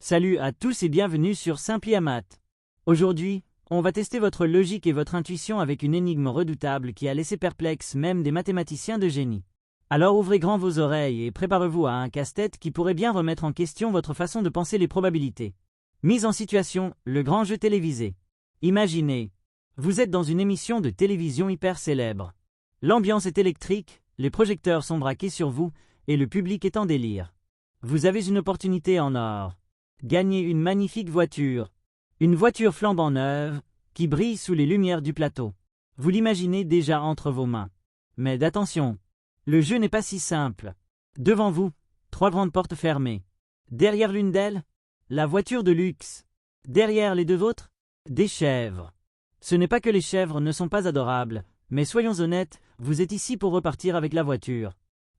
Salut à tous et bienvenue sur Simply Math. Aujourd'hui, on va tester votre logique et votre intuition avec une énigme redoutable qui a laissé perplexe même des mathématiciens de génie. Alors ouvrez grand vos oreilles et préparez-vous à un casse-tête qui pourrait bien remettre en question votre façon de penser les probabilités. Mise en situation, le grand jeu télévisé. Imaginez, vous êtes dans une émission de télévision hyper célèbre. L'ambiance est électrique, les projecteurs sont braqués sur vous et le public est en délire. Vous avez une opportunité en or. Gagner une magnifique voiture. Une voiture flambant neuve, qui brille sous les lumières du plateau. Vous l'imaginez déjà entre vos mains. Mais attention, le jeu n'est pas si simple. Devant vous, 3 grandes portes fermées. Derrière l'une d'elles, la voiture de luxe. Derrière les deux autres, des chèvres. Ce n'est pas que les chèvres ne sont pas adorables, mais soyons honnêtes, vous êtes ici pour repartir avec la voiture.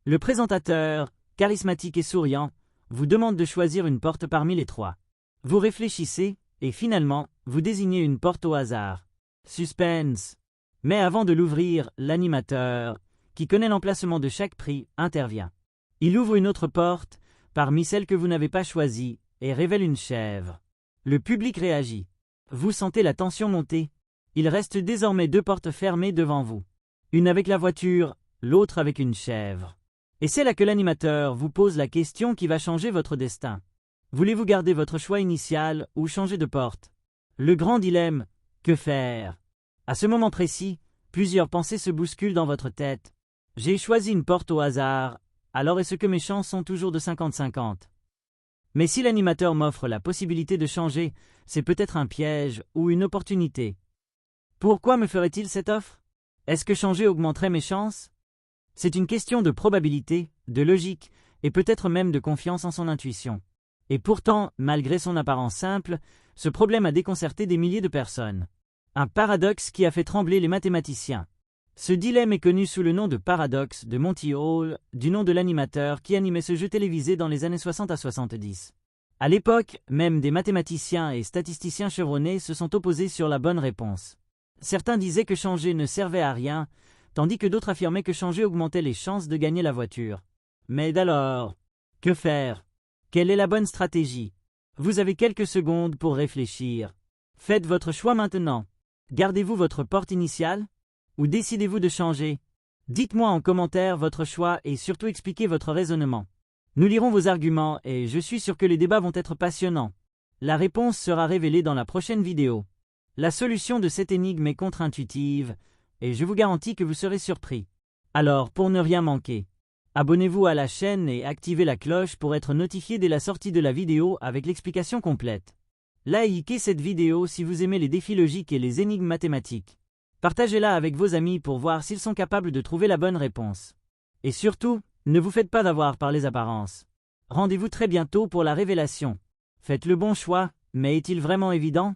Le présentateur, charismatique et souriant, vous demande de choisir une porte parmi les 3. Vous réfléchissez, et finalement, vous désignez une porte au hasard. Suspense. Mais avant de l'ouvrir, l'animateur, qui connaît l'emplacement de chaque prix, intervient. Il ouvre une autre porte, parmi celles que vous n'avez pas choisies, et révèle une chèvre. Le public réagit. Vous sentez la tension monter. Il reste désormais 2 portes fermées devant vous. Une avec la voiture, l'autre avec une chèvre. Et c'est là que l'animateur vous pose la question qui va changer votre destin. Voulez-vous garder votre choix initial ou changer de porte? Le grand dilemme, que faire? À ce moment précis, plusieurs pensées se bousculent dans votre tête. J'ai choisi une porte au hasard, alors est-ce que mes chances sont toujours de 50-50? Mais si l'animateur m'offre la possibilité de changer, c'est peut-être un piège ou une opportunité. Pourquoi me ferait-il cette offre? Est-ce que changer augmenterait mes chances? C'est une question de probabilité, de logique, et peut-être même de confiance en son intuition. Et pourtant, malgré son apparence simple, ce problème a déconcerté des milliers de personnes. Un paradoxe qui a fait trembler les mathématiciens. Ce dilemme est connu sous le nom de paradoxe de Monty Hall, du nom de l'animateur qui animait ce jeu télévisé dans les années 60 à 70. À l'époque, même des mathématiciens et statisticiens chevronnés se sont opposés sur la bonne réponse. Certains disaient que changer ne servait à rien, tandis que d'autres affirmaient que changer augmentait les chances de gagner la voiture. Mais alors, que faire? Quelle est la bonne stratégie? Vous avez quelques secondes pour réfléchir. Faites votre choix maintenant. Gardez-vous votre porte initiale? Ou décidez-vous de changer? Dites-moi en commentaire votre choix et surtout expliquez votre raisonnement. Nous lirons vos arguments et je suis sûr que les débats vont être passionnants. La réponse sera révélée dans la prochaine vidéo. La solution de cette énigme est contre-intuitive, et je vous garantis que vous serez surpris. Alors, pour ne rien manquer, abonnez-vous à la chaîne et activez la cloche pour être notifié dès la sortie de la vidéo avec l'explication complète. Likez cette vidéo si vous aimez les défis logiques et les énigmes mathématiques. Partagez-la avec vos amis pour voir s'ils sont capables de trouver la bonne réponse. Et surtout, ne vous faites pas avoir par les apparences. Rendez-vous très bientôt pour la révélation. Faites le bon choix, mais est-il vraiment évident?